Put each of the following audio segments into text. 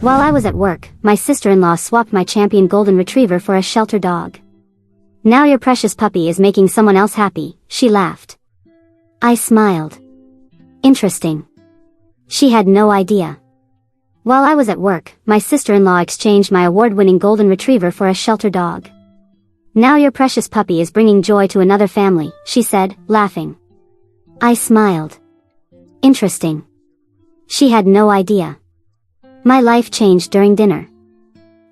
While I was at work, my sister-in-law swapped my champion golden retriever for a shelter dog. Now your precious puppy is making someone else happy, she laughed. I smiled. Interesting. She had no idea. While I was at work, my sister-in-law exchanged my award-winning golden retriever for a shelter dog. Now your precious puppy is bringing joy to another family, she said, laughing. I smiled. Interesting. She had no idea. My life changed during dinner.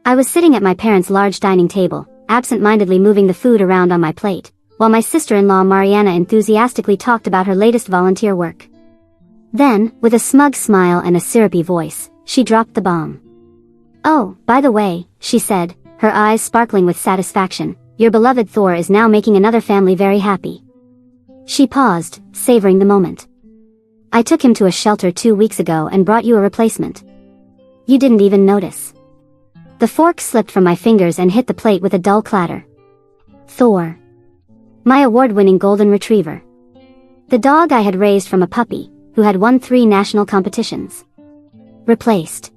I was sitting at my parents' large dining table, absent-mindedly moving the food around on my plate, while my sister-in-law Mariana enthusiastically talked about her latest volunteer work. Then, with a smug smile and a syrupy voice, she dropped the bomb. Oh, by the way, she said, her eyes sparkling with satisfaction, your beloved Thor is now making another family very happy. She paused, savoring the moment. I took him to a shelter 2 weeks ago and brought you a replacement. You didn't even notice. The fork slipped from my fingers and hit the plate with a dull clatter. Thor. My award-winning golden retriever. The dog I had raised from a puppy, who had won 3 national competitions. Replaced.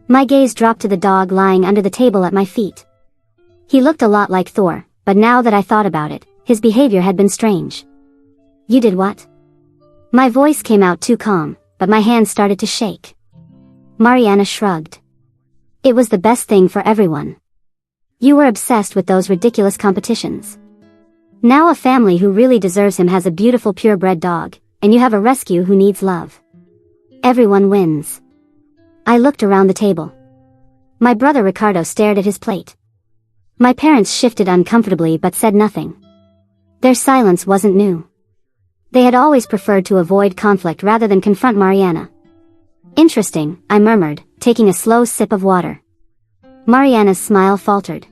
My gaze dropped to the dog lying under the table at my feet. He looked a lot like Thor, but now that I thought about it, his behavior had been strange. You did what? My voice came out too calm, but my hands started to shake. Mariana shrugged. It was the best thing for everyone. You were obsessed with those ridiculous competitions. Now a family who really deserves him has a beautiful purebred dog, and you have a rescue who needs love. Everyone wins. I looked around the table. My brother Ricardo stared at his plate. My parents shifted uncomfortably but said nothing. Their silence wasn't new. They had always preferred to avoid conflict rather than confront Mariana. Interesting, I murmured, taking a slow sip of water. Mariana's smile faltered.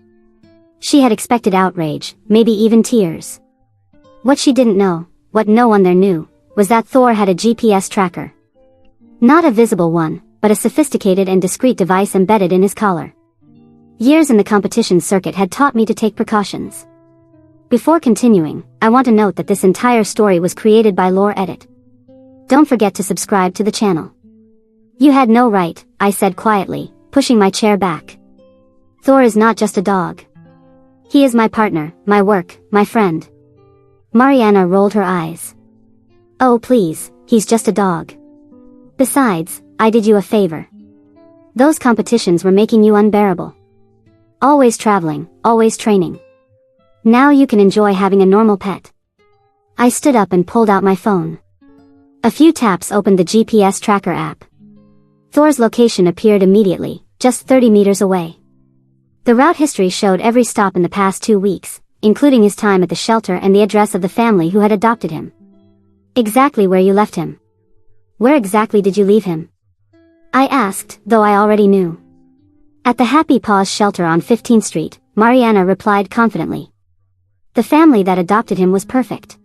She had expected outrage, maybe even tears. What she didn't know, what no one there knew, was that Thor had a GPS tracker. Not a visible one, but a sophisticated and discreet device embedded in his collar. Years in the competition circuit had taught me to take precautions. Before continuing, I want to note that this entire story was created by Lore Edit. Don't forget to subscribe to the channel. You had no right, I said quietly, pushing my chair back. Thor is not just a dog. He is my partner, my work, my friend. Mariana rolled her eyes. Oh please, he's just a dog. Besides, I did you a favor. Those competitions were making you unbearable. Always traveling, always training. Now you can enjoy having a normal pet. I stood up and pulled out my phone. A few taps opened the GPS tracker app. Thor's location appeared immediately, just 30 meters away. The route history showed every stop in the past 2 weeks, including his time at the shelter and the address of the family who had adopted him. Exactly where you left him. Where exactly did you leave him? I asked, though I already knew. At the Happy Paws shelter on 15th Street, Mariana replied confidently. The family that adopted him was perfect.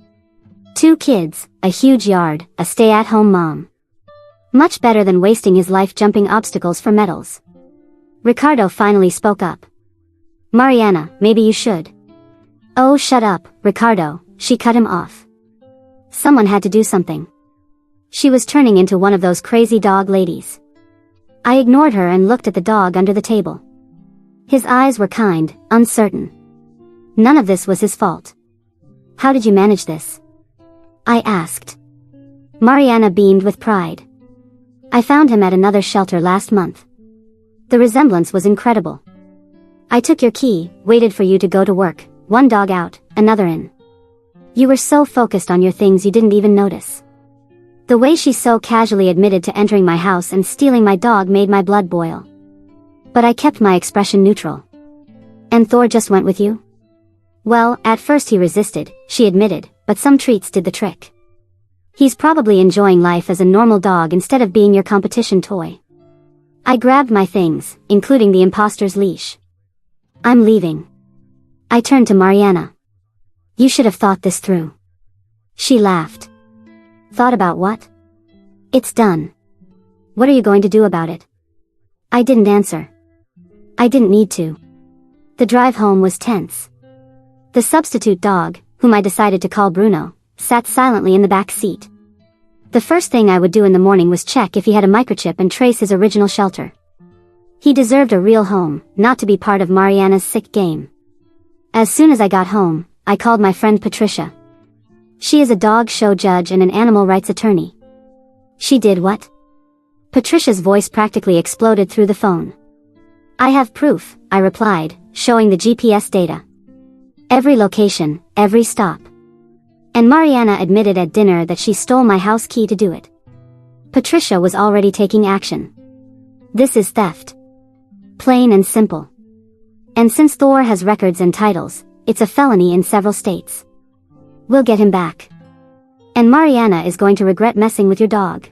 2 kids, a huge yard, a stay-at-home mom. Much better than wasting his life jumping obstacles for medals. Ricardo finally spoke up. Mariana, maybe you should. Oh shut up, Ricardo, she cut him off. Someone had to do something. She was turning into one of those crazy dog ladies. I ignored her and looked at the dog under the table. His eyes were kind, uncertain. None of this was his fault. How did you manage this? I asked. Mariana beamed with pride. I found him at another shelter last month. The resemblance was incredible. I took your key, waited for you to go to work, one dog out, another in. You were so focused on your things you didn't even notice. The way she so casually admitted to entering my house and stealing my dog made my blood boil. But I kept my expression neutral. And Thor just went with you? Well, at first he resisted, she admitted, but some treats did the trick. He's probably enjoying life as a normal dog instead of being your competition toy. I grabbed my things, including the imposter's leash. I'm leaving. I turned to Mariana. You should have thought this through. She laughed. Thought about what? It's done. What are you going to do about it? I didn't answer. I didn't need to. The drive home was tense. The substitute dog, whom I decided to call Bruno, sat silently in the back seat. The first thing I would do in the morning was check if he had a microchip and trace his original shelter. He deserved a real home, not to be part of Mariana's sick game. As soon as I got home, I called my friend Patricia. She is a dog show judge and an animal rights attorney. She did what? Patricia's voice practically exploded through the phone. I have proof, I replied, showing the GPS data. Every location, every stop. And Mariana admitted at dinner that she stole my house key to do it. Patricia was already taking action. This is theft. Plain and simple. And since Thor has records and titles, it's a felony in several states. We'll get him back. And Mariana is going to regret messing with your dog.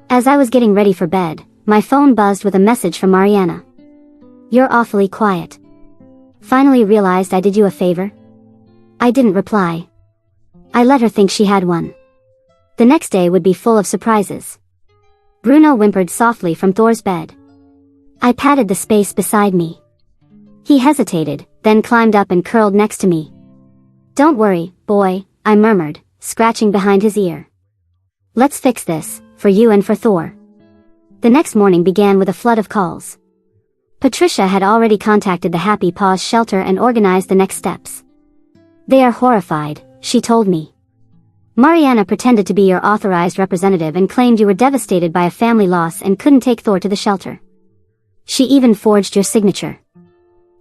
As I was getting ready for bed, my phone buzzed with a message from Mariana. You're awfully quiet. Finally realized I did you a favor? I didn't reply. I let her think she had one. The next day would be full of surprises. Bruno whimpered softly from Thor's bed. I patted the space beside me. He hesitated, then climbed up and curled next to me. Don't worry, boy, I murmured, scratching behind his ear. Let's fix this, for you and for Thor. The next morning began with a flood of calls. Patricia had already contacted the Happy Paws shelter and organized the next steps. They are horrified, she told me. Mariana pretended to be your authorized representative and claimed you were devastated by a family loss and couldn't take Thor to the shelter. She even forged your signature.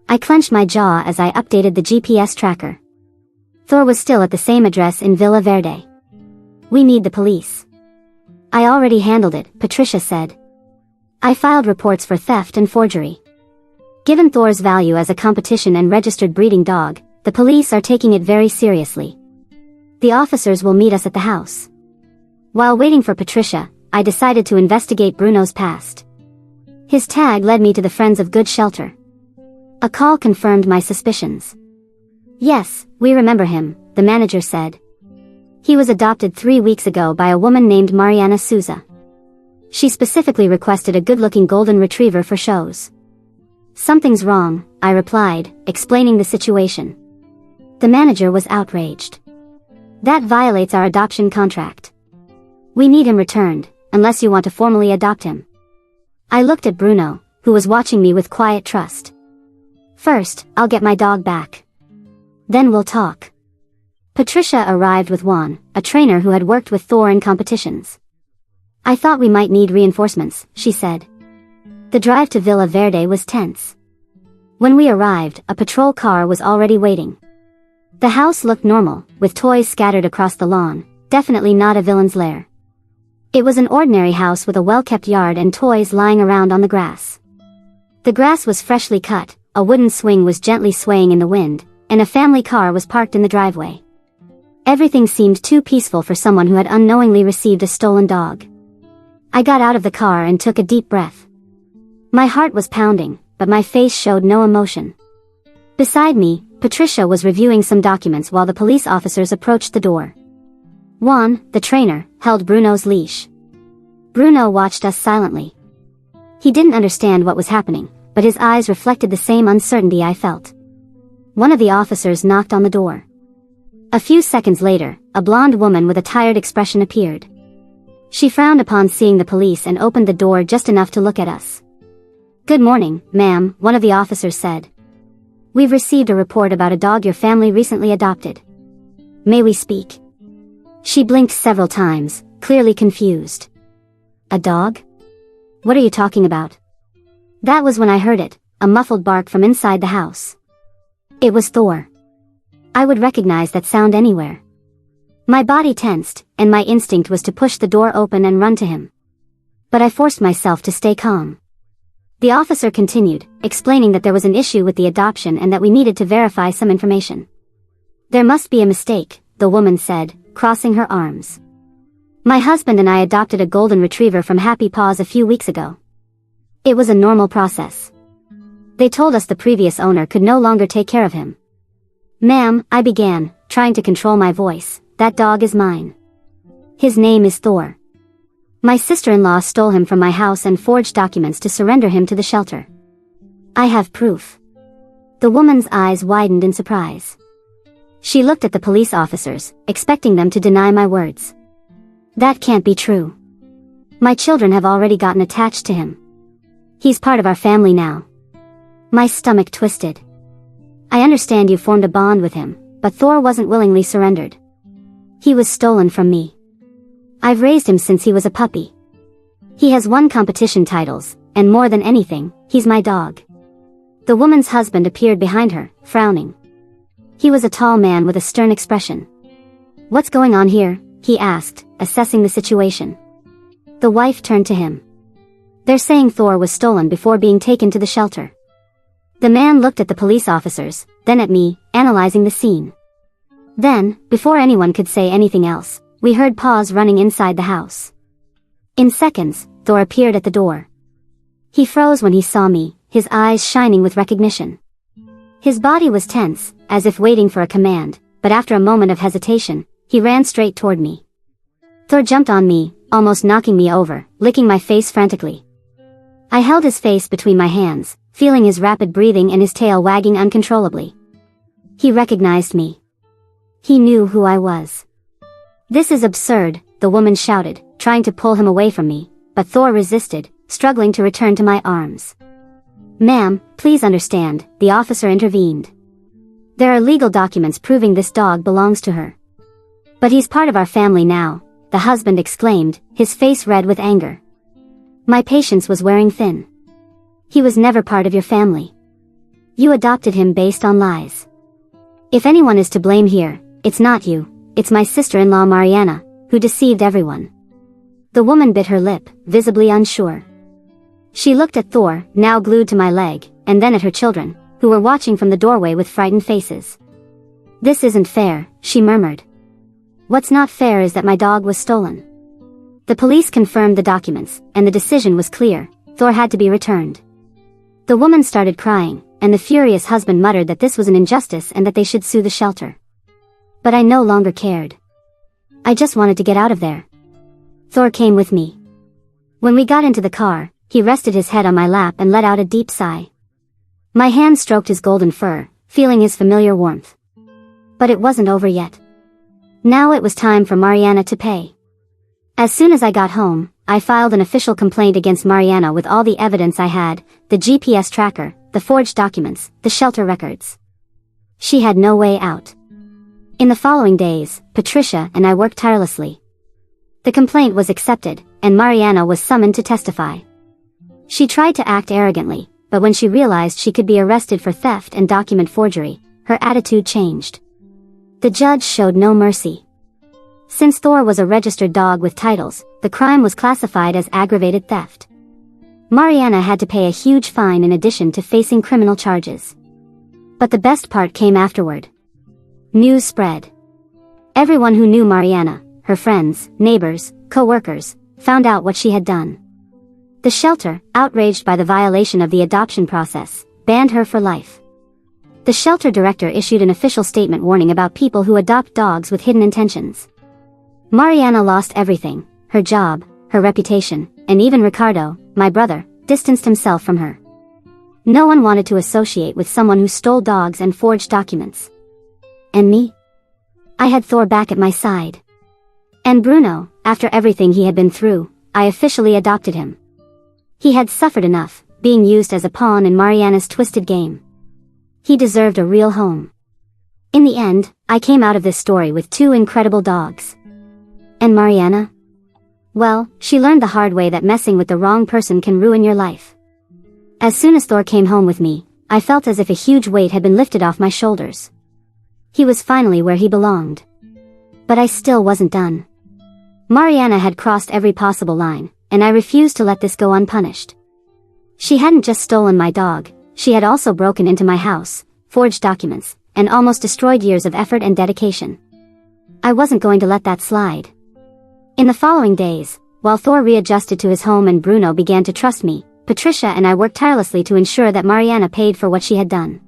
I clenched my jaw as I updated the GPS tracker. Thor was still at the same address in Villa Verde. We need the police. I already handled it, Patricia said. I filed reports for theft and forgery. Given Thor's value as a competition and registered breeding dog, the police are taking it very seriously. The officers will meet us at the house. While waiting for Patricia, I decided to investigate Bruno's past. His tag led me to the Friends of Good shelter. A call confirmed my suspicions. Yes, we remember him, the manager said. He was adopted 3 weeks ago by a woman named Mariana Souza. She specifically requested a good-looking golden retriever for shows. Something's wrong, I replied, explaining the situation. The manager was outraged. That violates our adoption contract. We need him returned, unless you want to formally adopt him. I looked at Bruno, who was watching me with quiet trust. First, I'll get my dog back. Then we'll talk. Patricia arrived with Juan, a trainer who had worked with Thor in competitions. I thought we might need reinforcements, she said. The drive to Villa Verde was tense. When we arrived, a patrol car was already waiting. The house looked normal, with toys scattered across the lawn, definitely not a villain's lair. It was an ordinary house with a well-kept yard and toys lying around on the grass. The grass was freshly cut, a wooden swing was gently swaying in the wind, and a family car was parked in the driveway. Everything seemed too peaceful for someone who had unknowingly received a stolen dog. I got out of the car and took a deep breath. My heart was pounding, but my face showed no emotion. Beside me, Patricia was reviewing some documents while the police officers approached the door. Juan, the trainer, held Bruno's leash. Bruno watched us silently. He didn't understand what was happening, but his eyes reflected the same uncertainty I felt. One of the officers knocked on the door. A few seconds later, a blonde woman with a tired expression appeared. She frowned upon seeing the police and opened the door just enough to look at us. Good morning, ma'am, one of the officers said. We've received a report about a dog your family recently adopted. May we speak? She blinked several times, clearly confused. A dog? What are you talking about? That was when I heard it, a muffled bark from inside the house. It was Thor. I would recognize that sound anywhere. My body tensed, and my instinct was to push the door open and run to him. But I forced myself to stay calm. The officer continued, explaining that there was an issue with the adoption and that we needed to verify some information. There must be a mistake, the woman said, crossing her arms. My husband and I adopted a golden retriever from Happy Paws a few weeks ago. It was a normal process. They told us the previous owner could no longer take care of him. Ma'am, I began, trying to control my voice, that dog is mine. His name is Thor. My sister-in-law stole him from my house and forged documents to surrender him to the shelter. I have proof. The woman's eyes widened in surprise. She looked at the police officers, expecting them to deny my words. That can't be true. My children have already gotten attached to him. He's part of our family now. My stomach twisted. I understand you formed a bond with him, but Thor wasn't willingly surrendered. He was stolen from me. I've raised him since he was a puppy. He has won competition titles, and more than anything, he's my dog. The woman's husband appeared behind her, frowning. He was a tall man with a stern expression. What's going on here? He asked, assessing the situation. The wife turned to him. They're saying Thor was stolen before being taken to the shelter. The man looked at the police officers, then at me, analyzing the scene. Then, before anyone could say anything else, we heard paws running inside the house. In seconds, Thor appeared at the door. He froze when he saw me, his eyes shining with recognition. His body was tense, as if waiting for a command, but after a moment of hesitation, he ran straight toward me. Thor jumped on me, almost knocking me over, licking my face frantically. I held his face between my hands, feeling his rapid breathing and his tail wagging uncontrollably. He recognized me. He knew who I was. This is absurd, the woman shouted, trying to pull him away from me, but Thor resisted, struggling to return to my arms. Ma'am, please understand, the officer intervened. There are legal documents proving this dog belongs to her. But he's part of our family now, the husband exclaimed, his face red with anger. My patience was wearing thin. He was never part of your family. You adopted him based on lies. If anyone is to blame here, it's not you, it's my sister-in-law Mariana, who deceived everyone. The woman bit her lip, visibly unsure. She looked at Thor, now glued to my leg, and then at her children, who were watching from the doorway with frightened faces. This isn't fair, she murmured. What's not fair is that my dog was stolen. The police confirmed the documents, and the decision was clear, Thor had to be returned. The woman started crying, and the furious husband muttered that this was an injustice and that they should sue the shelter. But I no longer cared. I just wanted to get out of there. Thor came with me. When we got into the car, he rested his head on my lap and let out a deep sigh. My hand stroked his golden fur, feeling his familiar warmth. But it wasn't over yet. Now it was time for Mariana to pay. As soon as I got home, I filed an official complaint against Mariana with all the evidence I had, the GPS tracker, the forged documents, the shelter records. She had no way out. In the following days, Patricia and I worked tirelessly. The complaint was accepted, and Mariana was summoned to testify. She tried to act arrogantly, but when she realized she could be arrested for theft and document forgery, her attitude changed. The judge showed no mercy. Since Thor was a registered dog with titles, the crime was classified as aggravated theft. Mariana had to pay a huge fine in addition to facing criminal charges. But the best part came afterward. News spread. Everyone who knew Mariana, her friends, neighbors, co-workers, found out what she had done. The shelter, outraged by the violation of the adoption process, banned her for life. The shelter director issued an official statement warning about people who adopt dogs with hidden intentions. Mariana lost everything, her job, her reputation, and even Ricardo, my brother, distanced himself from her. No one wanted to associate with someone who stole dogs and forged documents. And me? I had Thor back at my side. And Bruno, after everything he had been through, I officially adopted him. He had suffered enough, being used as a pawn in Mariana's twisted game. He deserved a real home. In the end, I came out of this story with 2 incredible dogs. And Mariana? Well, she learned the hard way that messing with the wrong person can ruin your life. As soon as Thor came home with me, I felt as if a huge weight had been lifted off my shoulders. He was finally where he belonged. But I still wasn't done. Mariana had crossed every possible line, and I refused to let this go unpunished. She hadn't just stolen my dog, she had also broken into my house, forged documents, and almost destroyed years of effort and dedication. I wasn't going to let that slide. In the following days, while Thor readjusted to his home and Bruno began to trust me, Patricia and I worked tirelessly to ensure that Mariana paid for what she had done.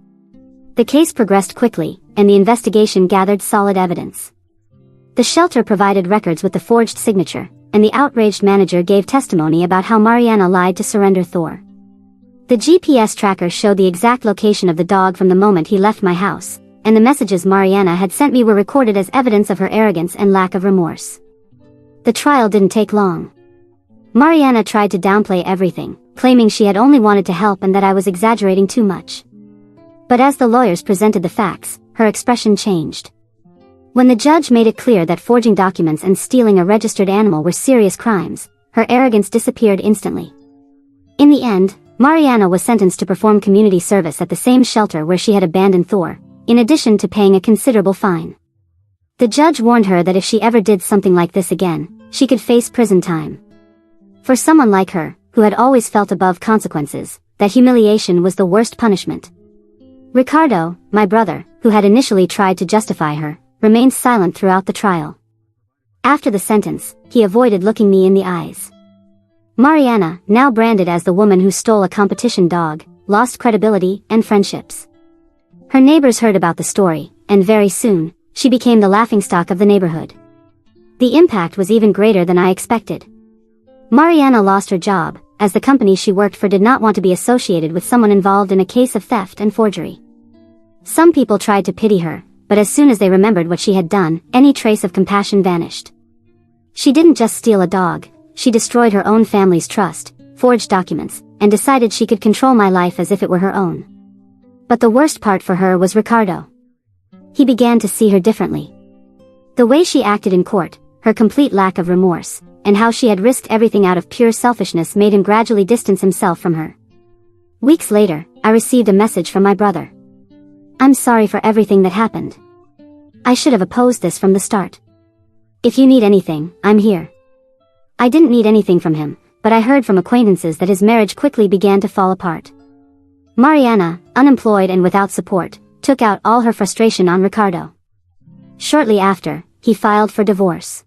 The case progressed quickly, and the investigation gathered solid evidence. The shelter provided records with the forged signature, and the outraged manager gave testimony about how Mariana lied to surrender Thor. The GPS tracker showed the exact location of the dog from the moment he left my house, and the messages Mariana had sent me were recorded as evidence of her arrogance and lack of remorse. The trial didn't take long. Mariana tried to downplay everything, claiming she had only wanted to help and that I was exaggerating too much. But as the lawyers presented the facts, her expression changed. When the judge made it clear that forging documents and stealing a registered animal were serious crimes, her arrogance disappeared instantly. In the end, Mariana was sentenced to perform community service at the same shelter where she had abandoned Thor, in addition to paying a considerable fine. The judge warned her that if she ever did something like this again, she could face prison time. For someone like her, who had always felt above consequences, that humiliation was the worst punishment. Ricardo, my brother, who had initially tried to justify her, remained silent throughout the trial. After the sentence, he avoided looking me in the eyes. Mariana, now branded as the woman who stole a competition dog, lost credibility and friendships. Her neighbors heard about the story, and very soon, she became the laughingstock of the neighborhood. The impact was even greater than I expected. Mariana lost her job, as the company she worked for did not want to be associated with someone involved in a case of theft and forgery. Some people tried to pity her, but as soon as they remembered what she had done, any trace of compassion vanished. She didn't just steal a dog, she destroyed her own family's trust, forged documents, and decided she could control my life as if it were her own. But the worst part for her was Ricardo. He began to see her differently. The way she acted in court, her complete lack of remorse, and how she had risked everything out of pure selfishness made him gradually distance himself from her. Weeks later, I received a message from my brother. "I'm sorry for everything that happened. I should have opposed this from the start. If you need anything, I'm here." I didn't need anything from him, but I heard from acquaintances that his marriage quickly began to fall apart. Mariana, unemployed and without support, took out all her frustration on Ricardo. Shortly after, he filed for divorce.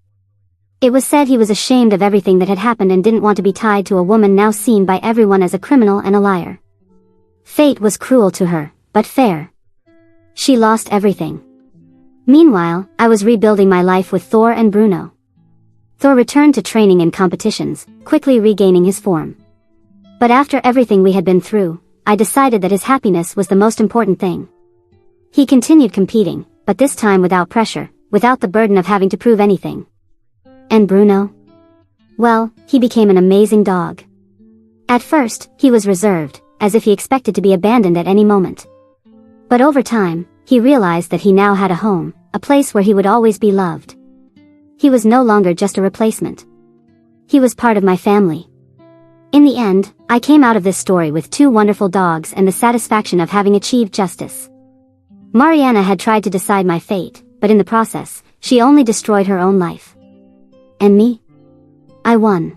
It was said he was ashamed of everything that had happened and didn't want to be tied to a woman now seen by everyone as a criminal and a liar. Fate was cruel to her, but fair. She lost everything. Meanwhile, I was rebuilding my life with Thor and Bruno. Thor returned to training and competitions, quickly regaining his form. But after everything we had been through, I decided that his happiness was the most important thing. He continued competing, but this time without pressure, without the burden of having to prove anything. And Bruno? Well, he became an amazing dog. At first, he was reserved, as if he expected to be abandoned at any moment. But over time, he realized that he now had a home, a place where he would always be loved. He was no longer just a replacement. He was part of my family. In the end, I came out of this story with 2 wonderful dogs and the satisfaction of having achieved justice. Mariana had tried to decide my fate, but in the process, she only destroyed her own life. And me? I won.